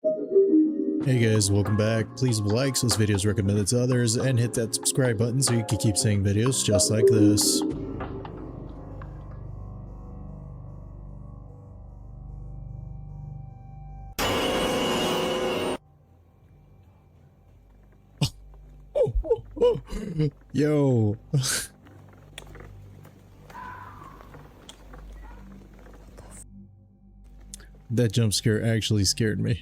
Hey guys, welcome back. Please like so this video is recommended to others and hit that subscribe button so you can keep seeing videos just like this. Yo. That jump scare actually scared me.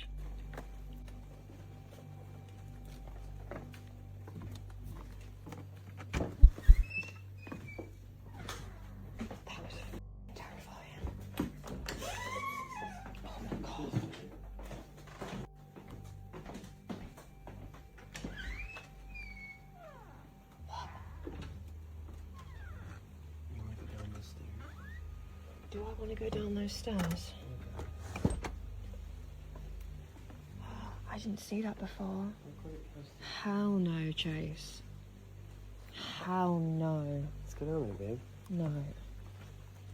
Do I want to go down those stairs? I didn't see that before. Hell no, Chase. Hell no. Let's go down there, babe. No.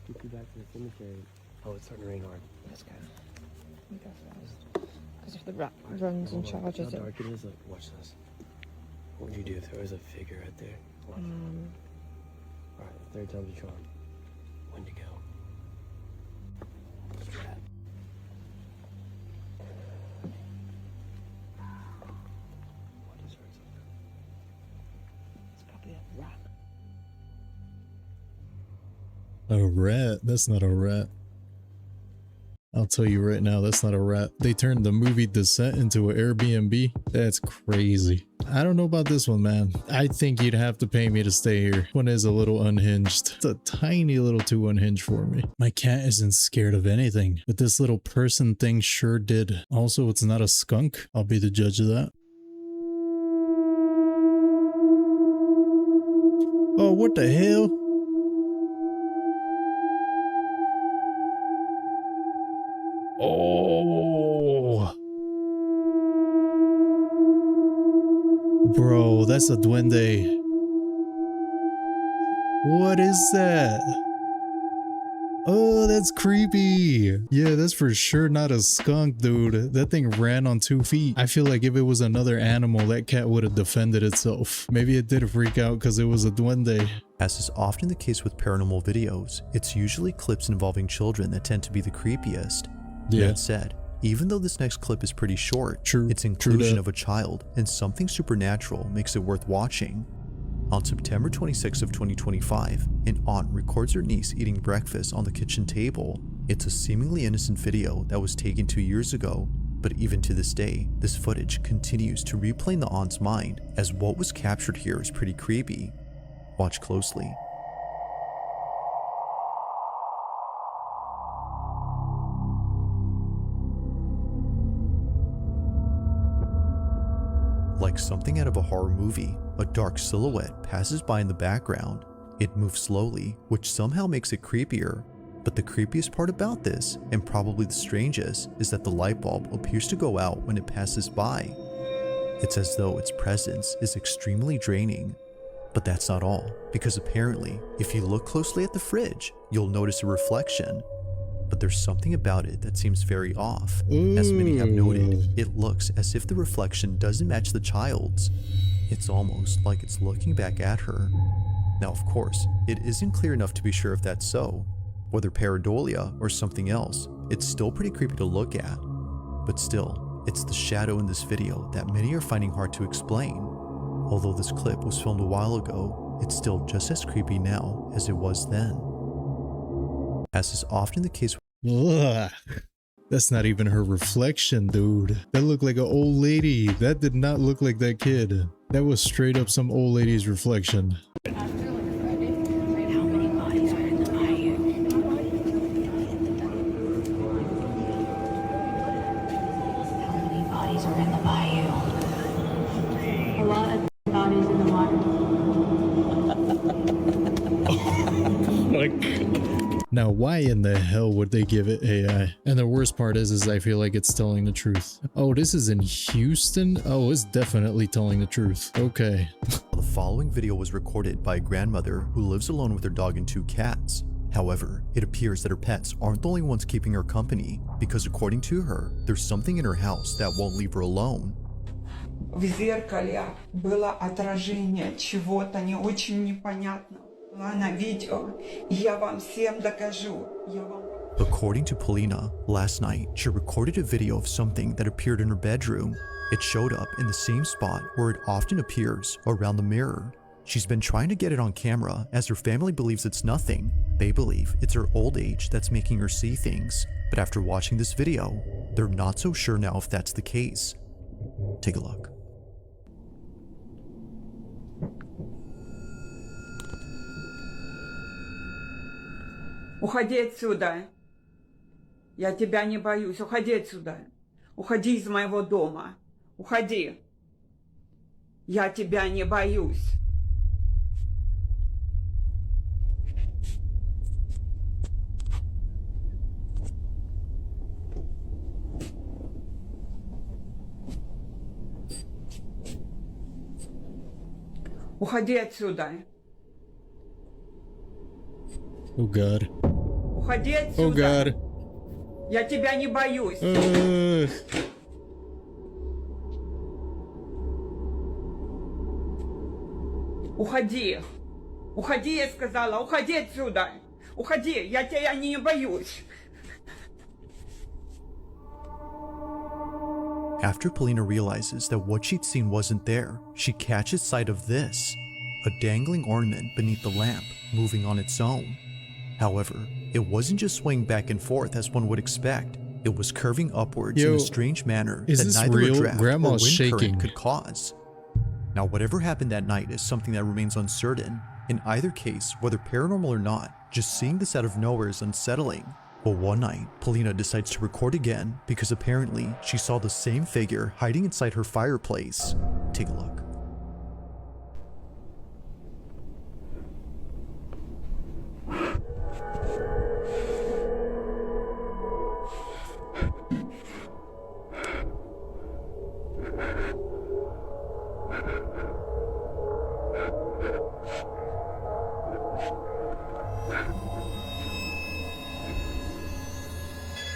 Get you back to the cemetery. Oh, it's starting to rain hard. Let's go. You go first. Because if the rat runs and charges How it. dark it is? Look, watch this. What would you do if there was a figure right there? Watch. Alright, third time's a charm. When to go. Strap. What is hers? It's probably a rat. A rat? That's not a rat. I'll tell you right now, that's not a rat. They turned the movie Descent into an Airbnb. That's crazy. I don't know about this one, man. I think you'd have to pay me to stay here. This one is a little unhinged. It's a tiny little too unhinged for me. My cat isn't scared of anything, but this little person thing sure did. Also, it's not a skunk. I'll be the judge of that. Oh, what the hell? Oh, bro, that's a duende. What is that? Oh, that's creepy. Yeah, that's for sure not a skunk, dude. That thing ran on 2 feet. I feel like if it was another animal, that cat would have defended itself. Maybe it did freak out because it was a duende. As is often the case with paranormal videos, it's usually clips involving children that tend to be the creepiest. Yeah. That said, even though this next clip is pretty short, True. its inclusion of a child and something supernatural makes it worth watching. On September 26 of 2025, an aunt records her niece eating breakfast on the kitchen table. It's a seemingly innocent video that was taken 2 years ago, but even to this day, this footage continues to replay in the aunt's mind as what was captured here is pretty creepy. Watch closely. Like something out of a horror movie, a dark silhouette passes by in the background. It moves slowly, which somehow makes it creepier. But the creepiest part about this, and probably the strangest, is that the light bulb appears to go out when it passes by. It's as though its presence is extremely draining. But that's not all, because apparently, if you look closely at the fridge, you'll notice a reflection. But there's something about it that seems very off. As many have noted, it looks as if the reflection doesn't match the child's. It's almost like it's looking back at her. Now, of course, it isn't clear enough to be sure if that's so. Whether pareidolia or something else, it's still pretty creepy to look at. But still, it's the shadow in this video that many are finding hard to explain. Although this clip was filmed a while ago, it's still just as creepy now as it was then. As is often the case. Ugh. That's not even her reflection, dude. That looked like an old lady. That did not look like that kid. That was straight up some old lady's reflection. How many bodies are in the bayou? How many bodies are in the bayou? A lot of bodies in the water. Now, why in the hell would they give it AI? And the worst part is I feel like it's telling the truth. Oh, this is in Houston? Oh, it's definitely telling the truth. Okay. The following video was recorded by a grandmother who lives alone with her dog and 2 cats. However, it appears that her pets aren't the only ones keeping her company, because according to her, there's something in her house that won't leave her alone. В зеркале было отражение чего-то не очень непонятного. На видео. Я вам всем докажу. According to Polina, last night she recorded a video of something that appeared in her bedroom. It showed up in the same spot where it often appears, around the mirror. She's been trying to get it on camera as her family believes it's nothing. They believe it's her old age that's making her see things. But after watching this video, they're not so sure now if that's the case. Take a look. Уходи отсюда. Я тебя не боюсь. Уходи отсюда. Уходи из моего дома. Уходи. Я тебя не боюсь. Уходи отсюда. Oh God. Уходи отсюда. Oh God. Я тебя не боюсь. Уходи. Уходи, я сказала. Уходи отсюда. Уходи. Я тебя не боюсь. After Polina realizes that what she'd seen wasn't there, she catches sight of this, a dangling ornament beneath the lamp, moving on its own. However, it wasn't just swaying back and forth as one would expect. It was curving upwards in a strange manner is that this neither real? a draft or Grandma's wind shaking. current could cause. Now, whatever happened that night is something that remains uncertain. In either case, whether paranormal or not, just seeing this out of nowhere is unsettling. But one night, Polina decides to record again because apparently she saw the same figure hiding inside her fireplace. Take a look.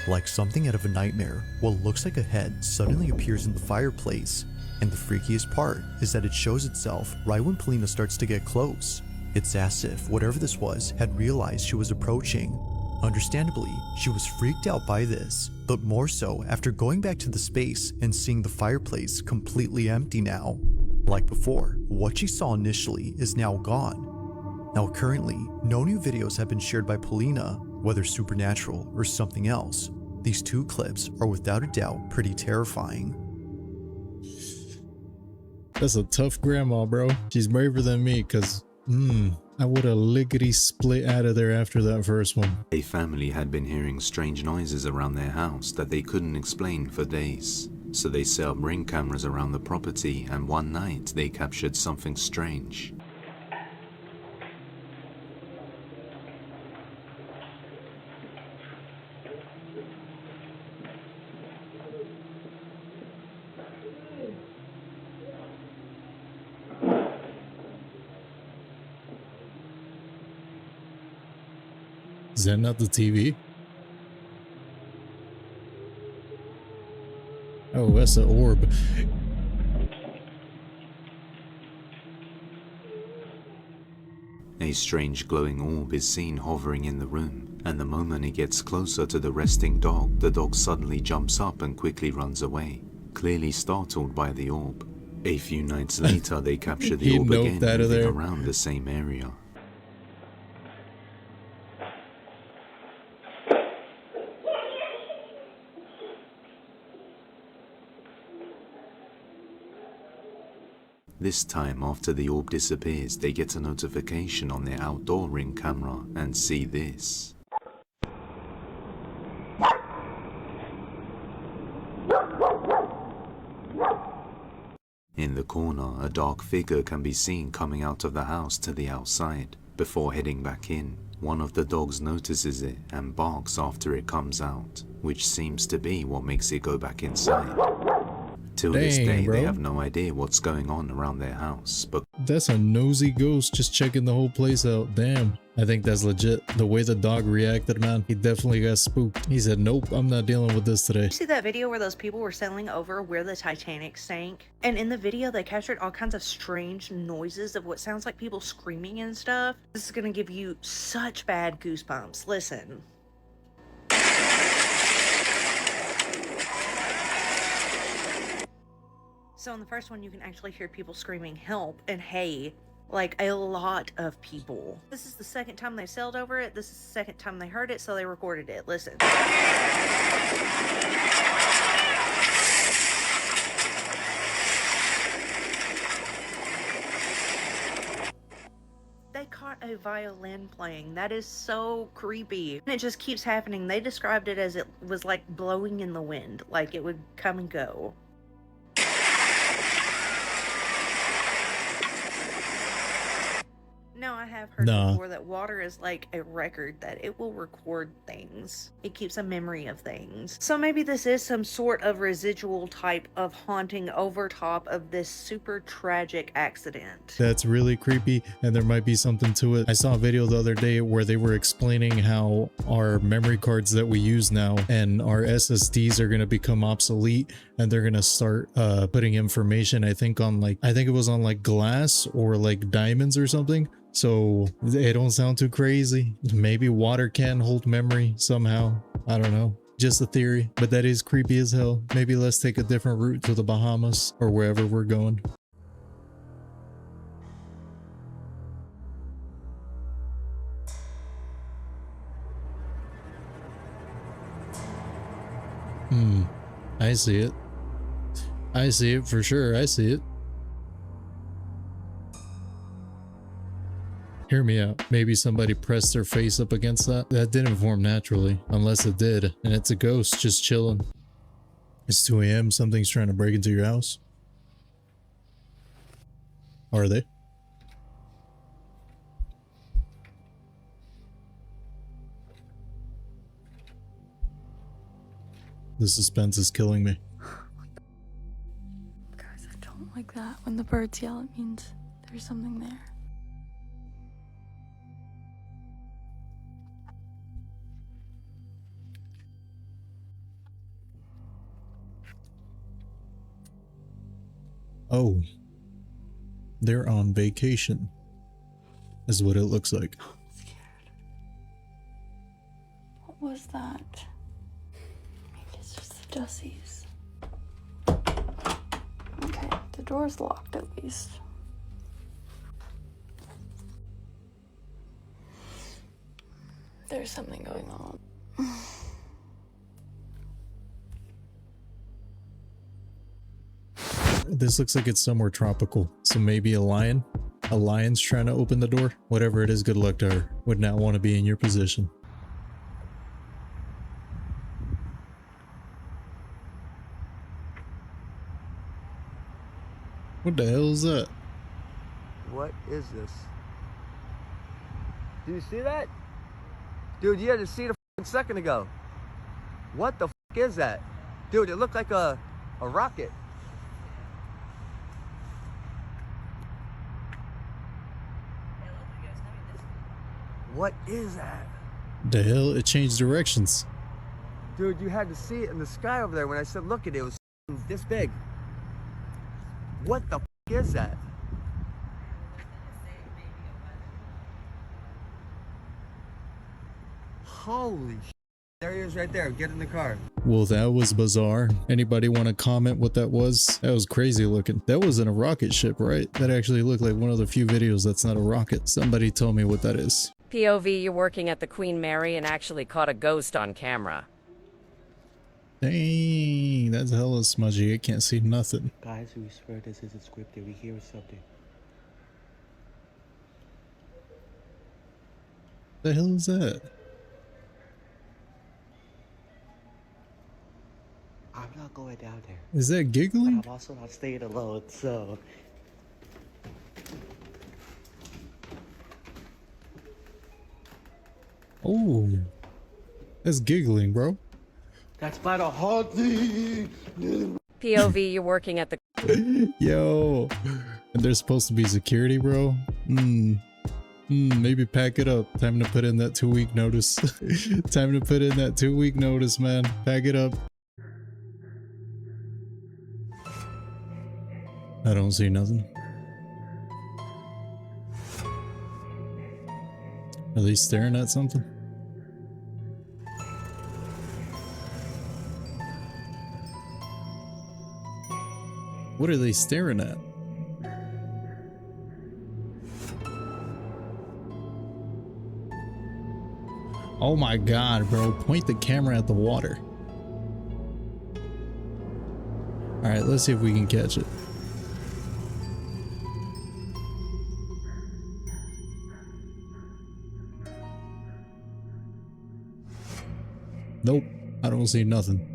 Like something out of a nightmare, what looks like a head suddenly appears in the fireplace, and the freakiest part is that it shows itself right when Polina starts to get close. It's as if whatever this was had realized she was approaching. Understandably, she was freaked out by this, but more so after going back to the space and seeing the fireplace completely empty now. Like before, what she saw initially is now gone. Now currently, no new videos have been shared by Polina, whether supernatural or something else. These two clips are without a doubt pretty terrifying. That's a tough grandma, bro. She's braver than me, cause I would have lickety split out of there after that first one. A family had been hearing strange noises around their house that they couldn't explain for days. So they set up ring cameras around the property, and one night they captured something strange. Is that not the TV? Oh, that's an orb. A strange glowing orb is seen hovering in the room, and the moment it gets closer to the resting dog, the dog suddenly jumps up and quickly runs away, clearly startled by the orb. A few nights later, they capture the orb again, moving around the same area. This time, after the orb disappears, they get a notification on their outdoor ring camera and see this. In the corner, a dark figure can be seen coming out of the house to the outside. Before heading back in, one of the dogs notices it and barks after it comes out, which seems to be what makes it go back inside. Till this day, they have no idea what's going on around their house, but that's a nosy ghost just checking the whole place out. Damn, I think that's legit. The way the dog reacted, man, he definitely got spooked. He said, nope, I'm not dealing with this today. See that video where those people were sailing over where the Titanic sank? And in the video, they captured all kinds of strange noises of what sounds like people screaming and stuff. This is gonna give you such bad goosebumps. Listen. So in the first one, you can actually hear people screaming help and hey, like a lot of people. This is the second time they sailed over it. This is the second time they heard it, so they recorded it. Listen. They caught a violin playing. That is so creepy. And it just keeps happening. They described it as it was like blowing in the wind, like it would come and go. Now, I have heard before that water is like a record, that it will record things. It keeps a memory of things. So maybe this is some sort of residual type of haunting over top of this super tragic accident. That's really creepy, and there might be something to it. I saw a video the other day where they were explaining how our memory cards that we use now and our SSDs are going to become obsolete, and they're going to start putting information, I think it was on like glass or like diamonds or something. So it don't sound too crazy. Maybe water can hold memory somehow. I don't know. Just a theory, but that is creepy as hell. Maybe let's take a different route to the Bahamas or wherever we're going. I see it. I see it for sure. I see it. Hear me out. Maybe somebody pressed their face up against that. That didn't form naturally, unless it did. And it's a ghost just chilling. It's 2 a.m. Something's trying to break into your house. Are they? The suspense is killing me. Guys, I don't like that. When the birds yell, it means there's something there. Oh, they're on vacation, is what it looks like. I'm scared. What was that? Maybe it's just the Dussies. Okay, the door's locked at least. There's something going on. This looks like it's somewhere tropical. So maybe a lion? A lion's trying to open the door? Whatever it is, good luck to her. Would not want to be in your position. What the hell is that? What is this? Do you see that? Dude, you had to see it a second ago. What the is that? Dude, it looked like a rocket. What is that? The hell? It changed directions. Dude, you had to see it in the sky over there. When I said look at it, it was this big. What the is that? Holy shit. There he is right there. Get in the car. Well, that was bizarre. Anybody want to comment what that was? That was crazy looking. That wasn't a rocket ship, right? That actually looked like one of the few videos that's not a rocket. Somebody tell me what that is. POV, you're working at the Queen Mary and actually caught a ghost on camera. Dang, that's hella smudgy. I can't see nothing. Guys, we swear this isn't scripted. We hear something. The hell is that? I'm not going down there. Is that giggling? I'm also not staying alone, so... Oh, that's giggling, bro. That's by the haunting! POV, you're working at the... Yo, and there's supposed to be security, bro. Maybe pack it up. Time to put in that 2-week notice. Time to put in that 2-week notice, man. Pack it up. I don't see nothing. Are they staring at something? What are they staring at? Oh my god, bro. Point the camera at the water. Alright, let's see if we can catch it. Nope, I don't see nothing.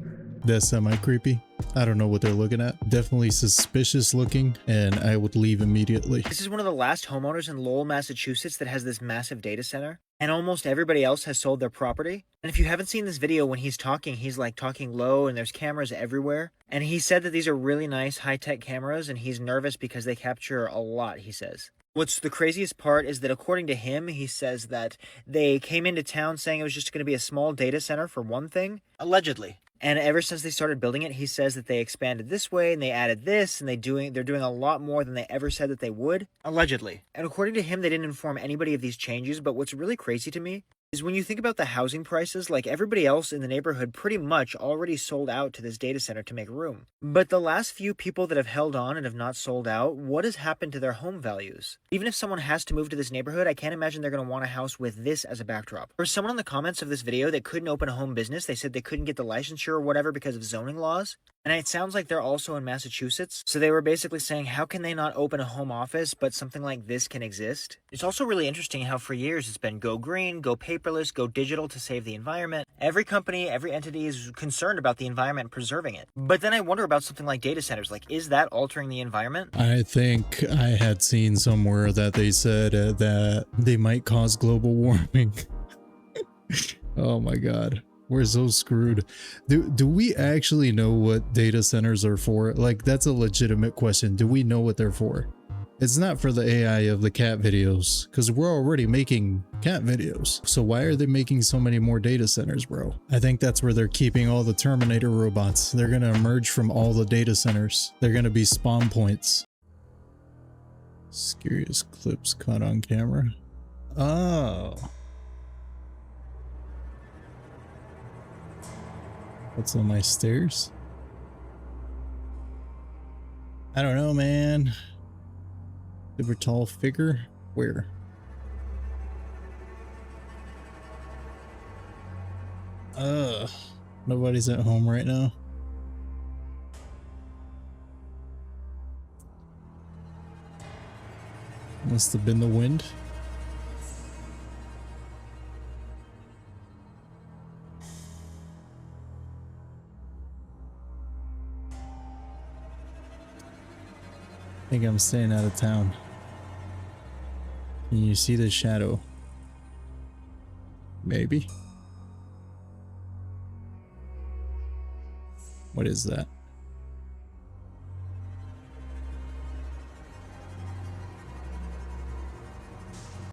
That's semi-creepy. I don't know what they're looking at. Definitely suspicious looking, and I would leave immediately. This is one of the last homeowners in Lowell, Massachusetts that has this massive data center, and almost everybody else has sold their property. And if you haven't seen this video, when he's talking, he's like talking low and there's cameras everywhere. And he said that these are really nice high-tech cameras, and he's nervous because they capture a lot, he says. What's the craziest part is that according to him, he says that they came into town saying it was just going to be a small data center for one thing, allegedly. And ever since they started building it, he says that they expanded this way and they added this and they're doing a lot more than they ever said that they would, allegedly. And according to him, they didn't inform anybody of these changes, but what's really crazy to me is when you think about the housing prices, like everybody else in the neighborhood pretty much already sold out to this data center to make room. But the last few people that have held on and have not sold out, what has happened to their home values? Even if someone has to move to this neighborhood, I can't imagine they're going to want a house with this as a backdrop. Or someone in the comments of this video that couldn't open a home business, they said they couldn't get the licensure or whatever because of zoning laws. And it sounds like they're also in Massachusetts. So they were basically saying, how can they not open a home office, but something like this can exist? It's also really interesting how for years it's been go green, go paperless, go digital to save the environment. Every company, every entity is concerned about the environment, preserving it. But then I wonder about something like data centers. Like, is that altering the environment? I think I had seen somewhere that they said that they might cause global warming. Oh my god. We're so screwed. Do we actually know what data centers are for? Like, that's a legitimate question. Do we know what they're for? It's not for the AI of the cat videos, because we're already making cat videos. So why are they making so many more data centers, bro? I think that's where they're keeping all the Terminator robots. They're going to emerge from all the data centers. They're going to be spawn points. Scariest clips caught on camera. Oh. What's on my stairs? I don't know, man. Super tall figure? Where? Nobody's at home right now. Must have been the wind. I think I'm staying out of town. Can you see the shadow? Maybe. What is that?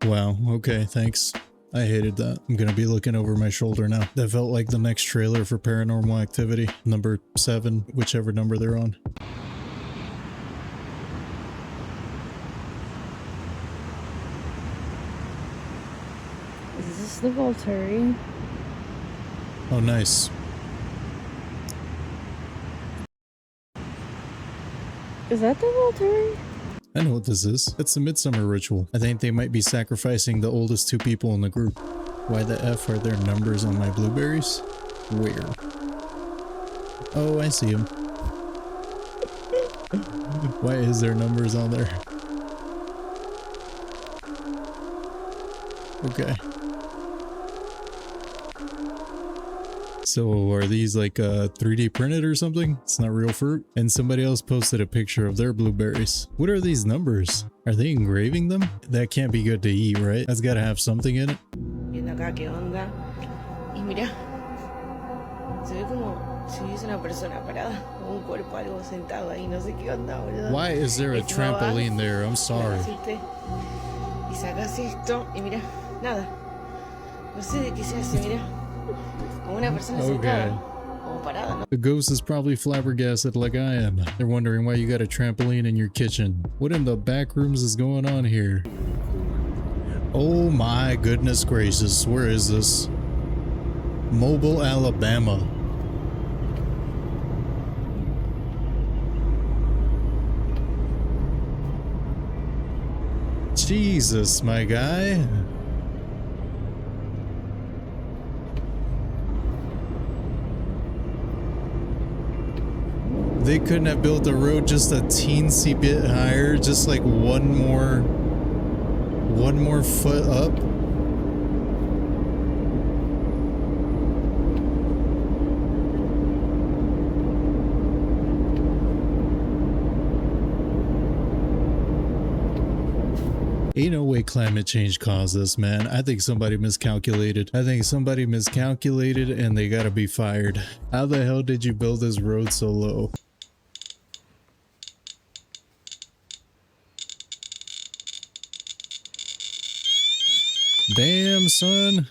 Wow, okay, thanks. I hated that. I'm gonna be looking over my shoulder now. That felt like the next trailer for Paranormal Activity. Number 7, whichever number they're on. Is this the Volturi? Oh, nice. Is that the Volturi? I know what this is. It's the Midsummer Ritual. I think they might be sacrificing the oldest 2 people in the group. Why the F are there numbers on my blueberries? Where? Oh, I see them. Why is there numbers on there? Okay. So are these like 3D printed or something? It's not real fruit? And somebody else posted a picture of their blueberries. What are these numbers? Are they engraving them? That can't be good to eat, right? That's gotta have something in it. Viendo acá qué onda. Y mira, se ve como si hubiese una persona parada, o un cuerpo algo sentado ahí, no sé qué onda, boludo. Why is there a trampoline there? I'm sorry. Y sacas esto y mira, nada. No sé de qué se hace, mira. Como una persona sentada. Como parada, ¿no? The ghost is probably flabbergasted like I am. They're wondering why you got a trampoline in your kitchen. What in the back rooms is going on here? Oh my goodness gracious, where is this? Mobile, Alabama. Jesus, my guy. They couldn't have built the road just a teensy bit higher, just like one more foot up. Ain't no way climate change caused this, man. I think somebody miscalculated. I think somebody miscalculated and they gotta be fired. How the hell did you build this road so low? Damn, son.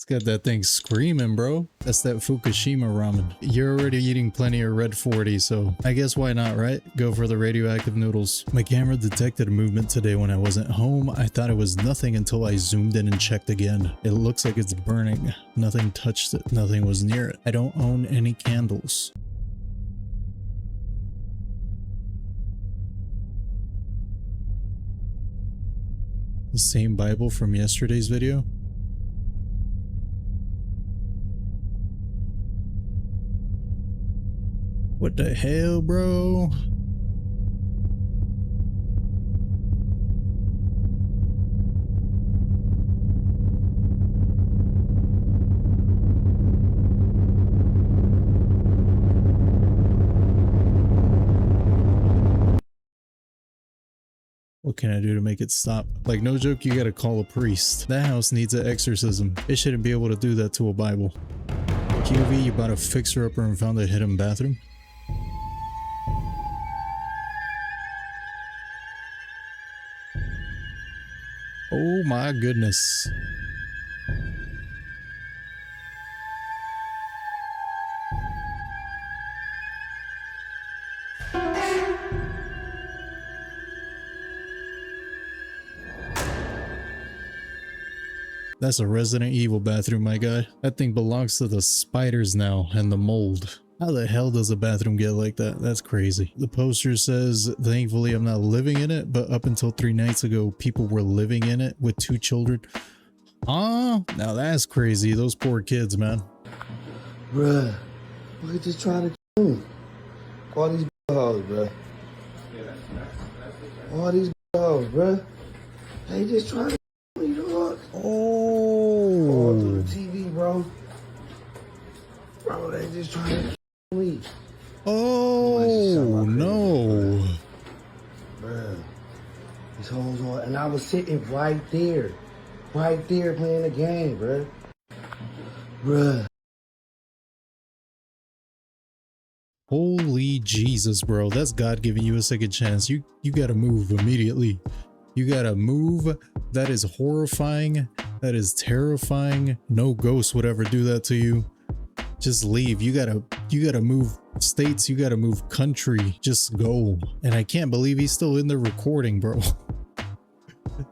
Got that thing screaming, bro. That's that Fukushima ramen. You're already eating plenty of red 40, so I guess why not, right? Go for the radioactive noodles. My camera detected a movement today when I wasn't home. I thought it was nothing until I zoomed in and checked again. It looks like it's burning. Nothing touched it. Nothing was near it. I don't own any candles. The same Bible from yesterday's video? What the hell, bro? What can I do to make it stop? Like, no joke, you gotta call a priest. That house needs an exorcism. It shouldn't be able to do that to a Bible. QV, you bought a fixer-upper and found a hidden bathroom? Oh my goodness. That's a Resident Evil bathroom, my guy. That thing belongs to the spiders now and the mold. How the hell does a bathroom get like that? That's crazy. The poster says, thankfully I'm not living in it, but up until 3 nights ago, people were living in it with 2 children. Now that's crazy. Those poor kids, man. Bruh, look at this trying to kill me. All these hoes, bruh. All these hoes, bruh. They just trying to kill me, dog. Oh, through the TV, bro. Bro, they just trying to kill me. Oh, no. Bruh. These hoes on, and I was sitting right there playing the game, bruh. Bruh. Holy Jesus, bro. That's God giving you a second chance. You gotta move immediately. You gotta move. That is horrifying. That is terrifying. No ghost would ever do that to you. Just leave. You gotta move states. You gotta move country. Just go. And I can't believe he's still in there recording, bro.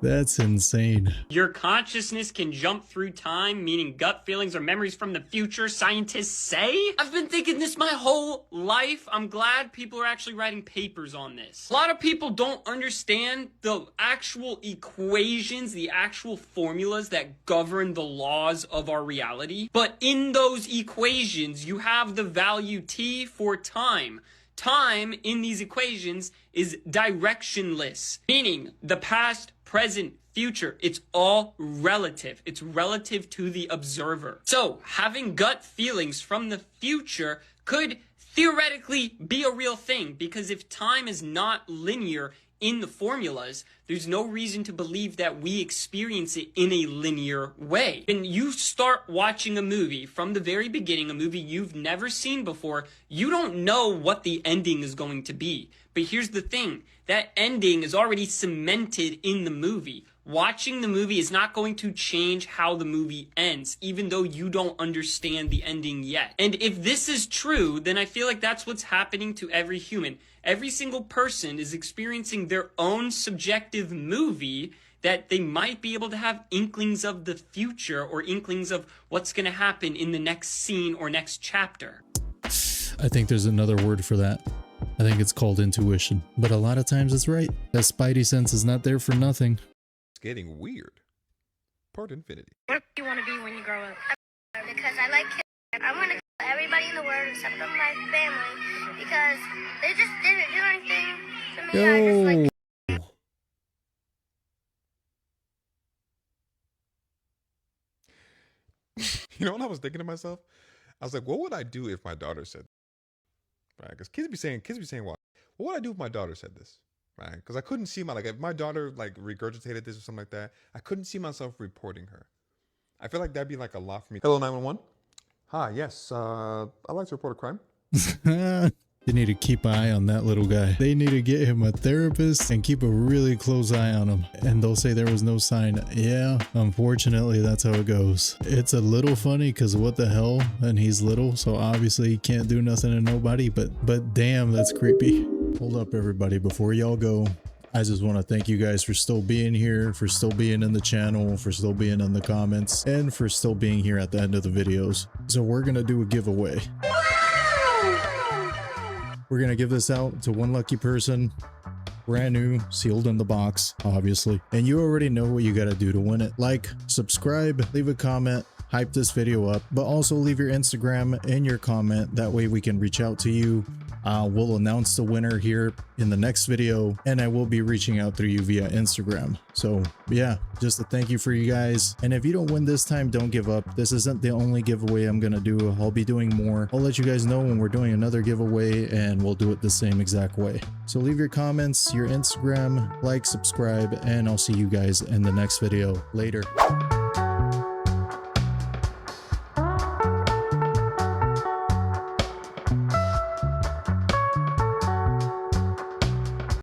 That's insane. Your consciousness can jump through time, meaning gut feelings or memories from the future, scientists say? I've been thinking this my whole life. I'm glad people are actually writing papers on this. A lot of people don't understand the actual equations, the actual formulas that govern the laws of our reality. But in those equations, you have the value T for time. Time in these equations is directionless, meaning the past, present, future, it's all relative. It's relative to the observer. So having gut feelings from the future could theoretically be a real thing, because if time is not linear in the formulas, there's no reason to believe that we experience it in a linear way. When you start watching a movie from the very beginning, a movie you've never seen before, you don't know what the ending is going to be. But here's the thing, that ending is already cemented in the movie. Watching the movie is not going to change how the movie ends, even though you don't understand the ending yet. And if this is true, then I feel like that's what's happening to every human. Every single person is experiencing their own subjective movie that they might be able to have inklings of the future or inklings of what's going to happen in the next scene or next chapter. I think there's another word for that. I think it's called intuition. But a lot of times it's right. That spidey sense is not there for nothing. Getting weird. Part infinity. What do you want to be when you grow up? Because I like killing. I want to kill everybody in the world except for my family because they just didn't do anything to me. I just like. You know what I was thinking to myself? I was like, what would I do if my daughter said, right? Because kids be saying, what would I do if my daughter said this? Right, because I couldn't see like if my daughter like regurgitated this or something like that, I couldn't see myself reporting her. I feel like that'd be like a lot for me. Hello, 911. Hi, yes, I'd like to report a crime. They need to keep an eye on that little guy. They need to get him a therapist and keep a really close eye on him. And they'll say there was no sign. Yeah, unfortunately, that's how it goes. It's a little funny because what the hell? And he's little, so obviously he can't do nothing to nobody. But damn, that's creepy. Hold up, everybody. Before y'all go, I just want to thank you guys for still being here, for still being in the channel, for still being in the comments, and for still being here at the end of the videos. So we're going to do a giveaway. We're going to give this out to one lucky person, brand new, sealed in the box, obviously. And you already know what you got to do to win it. Like, subscribe, leave a comment, hype this video up, but also leave your Instagram and your comment. That way we can reach out to you. We'll announce the winner here in the next video, and I will be reaching out through you via Instagram. So yeah, just a thank you for you guys. And if you don't win this time, don't give up. This isn't the only giveaway I'm gonna do. I'll be doing more. I'll let you guys know when we're doing another giveaway, and we'll do it the same exact way. So leave your comments, your Instagram, like, subscribe, and I'll see you guys in the next video. Later.